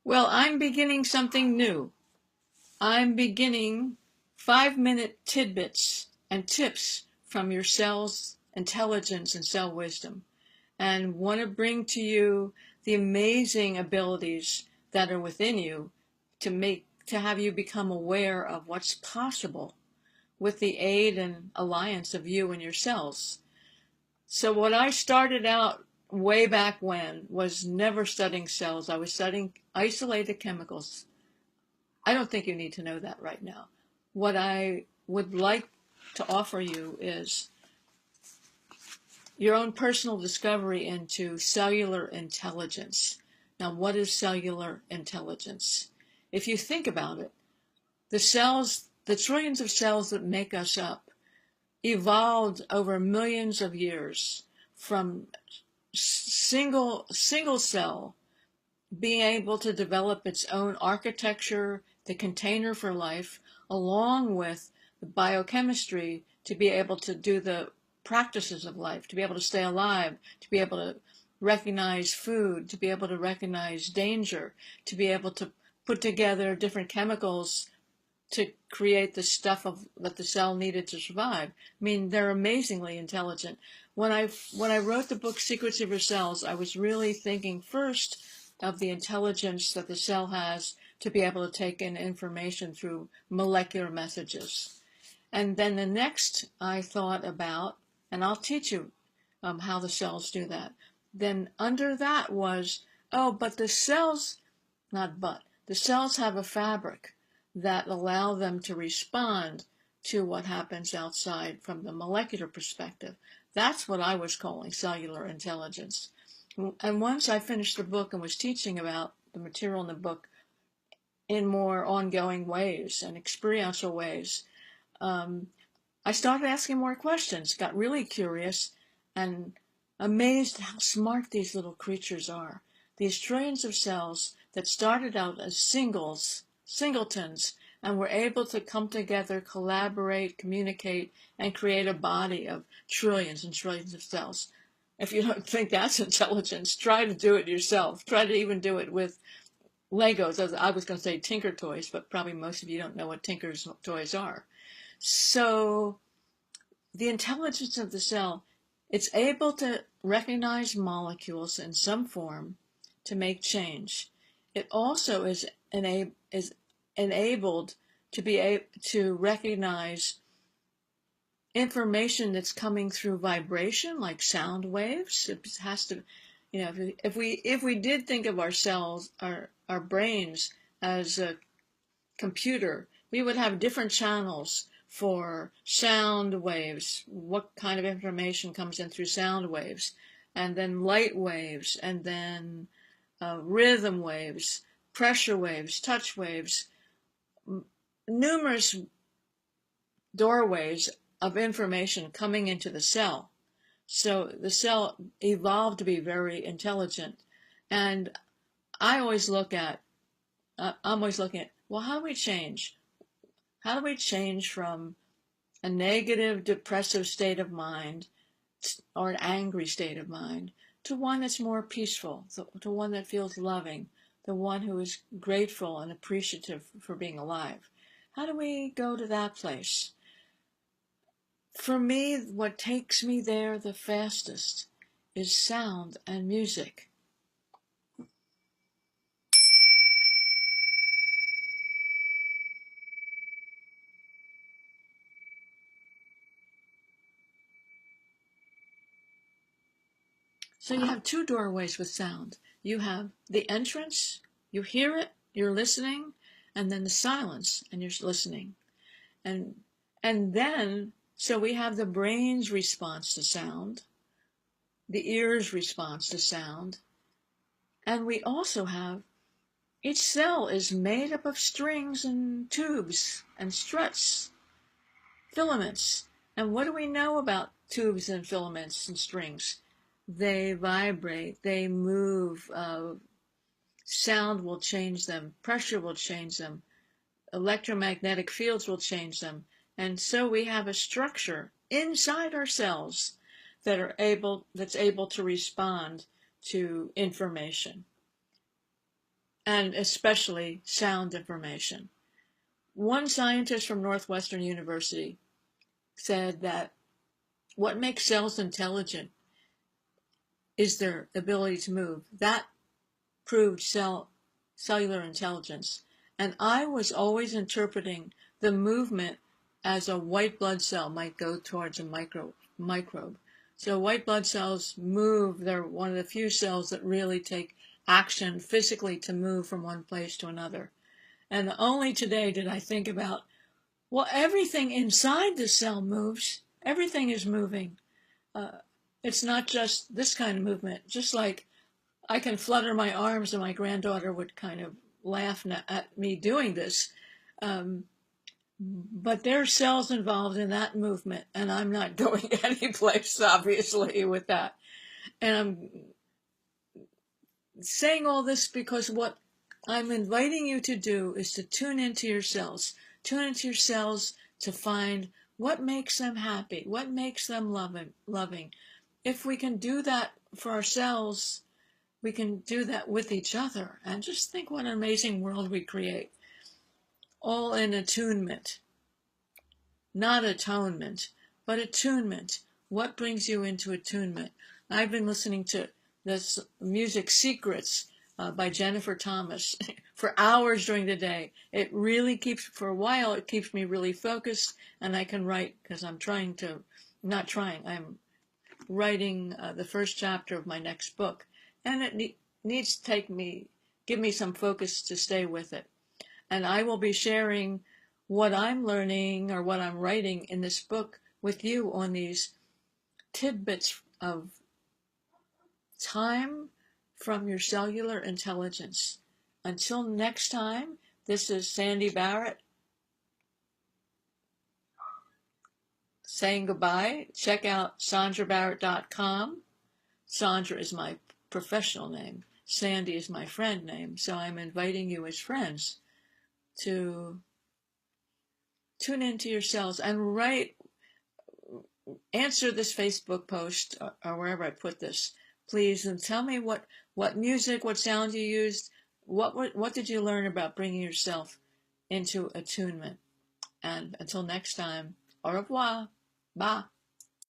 Well, I'm beginning something new. I'm beginning 5-minute tidbits and tips from your cell's intelligence and cell wisdom, and want to bring to you the amazing abilities that are within you to have you become aware of what's possible with the aid and alliance of you and your cells. So what I started out way back when was never studying cells. I was studying isolated chemicals. I don't think you need to know that right now. What I would like to offer you is your own personal discovery into cellular intelligence. Now, what is cellular intelligence? If you think about it, the trillions of cells that make us up, evolved over millions of years from single cell being able to develop its own architecture, the container for life, along with the biochemistry to be able to do the practices of life, to be able to stay alive, to be able to recognize food, to be able to recognize danger, to be able to put together different chemicals to create the stuff that the cell needed to survive. I mean, they're amazingly intelligent. When I wrote the book Secrets of Your Cells, I was really thinking first of the intelligence that the cell has to be able to take in information through molecular messages. And then the next I thought about, and I'll teach you how the cells do that. Then under that was, but the cells, the cells have a fabric that allow them to respond to what happens outside from the molecular perspective. That's what I was calling cellular intelligence. And once I finished the book and was teaching about the material in the book in more ongoing ways and experiential ways, I started asking more questions, got really curious, and amazed how smart these little creatures are. These trillions of cells that started out as singletons, and were able to come together, collaborate, communicate, and create a body of trillions and trillions of cells. If you don't think that's intelligence, try to do it yourself. Try to even do it with Legos. As I was going to say Tinker Toys, but probably most of you don't know what Tinker's toys are. So the intelligence of the cell, it's able to recognize molecules in some form to make change. It also is enabled to be able to recognize information that's coming through vibration, like sound waves. It has to, if we did think of our cells, our brains as a computer, we would have different channels for sound waves, what kind of information comes in through sound waves, and then light waves, and then rhythm waves, pressure waves, touch waves, numerous doorways of information coming into the cell. So the cell evolved to be very intelligent. And I'm always looking at, well, how do we change? How do we change from a negative, depressive state of mind or an angry state of mind to one that's more peaceful, to one that feels loving, the one who is grateful and appreciative for being alive? How do we go to that place? For me, what takes me there the fastest is sound and music. So you have two doorways with sound. You have the entrance, you hear it, you're listening, and then the silence, and you're listening. And then, so we have the brain's response to sound, the ear's response to sound, and we also have, each cell is made up of strings and tubes and struts, filaments. And what do we know about tubes and filaments and strings? They vibrate, they move, sound will change them, pressure will change them, electromagnetic fields will change them. And so we have a structure inside our cells that's able to respond to information. and especially sound information. One scientist from Northwestern University said that what makes cells intelligent is their ability to move. That proved cellular intelligence. And I was always interpreting the movement as a white blood cell might go towards a microbe. So white blood cells move. They're one of the few cells that really take action physically to move from one place to another. And only today did I think about, well, everything inside the cell moves. Everything is moving. Uh, it's not just this kind of movement. Just like I can flutter my arms and my granddaughter would kind of laugh at me doing this. Um, but there are cells involved in that movement, and I'm not going any place, obviously, with that. And I'm saying all this because what I'm inviting you to do is to tune into your cells. Tune into your cells to find what makes them happy, what makes them loving. If we can do that for ourselves, we can do that with each other. And just think what an amazing world we create. All in attunement. Not atonement, but attunement. What brings you into attunement? I've been listening to this Music Secrets by Jennifer Thomas for hours during the day. It really keeps, for a while, it keeps me really focused, and I can write, because I'm I'm writing the first chapter of my next book, and it needs to give me some focus to stay with it. And I will be sharing what I'm learning or what I'm writing in this book with you on these tidbits of time from your cellular intelligence. Until next time, this is Sandy Barrett saying goodbye. Check out sondrabarrett.com. Sondra is my professional name. Sandy is my friend name. So I'm inviting you as friends to tune into yourselves and answer this Facebook post or wherever I put this, please, and tell me what music, what sound you used, what did you learn about bringing yourself into attunement. And until next time, au revoir, bye.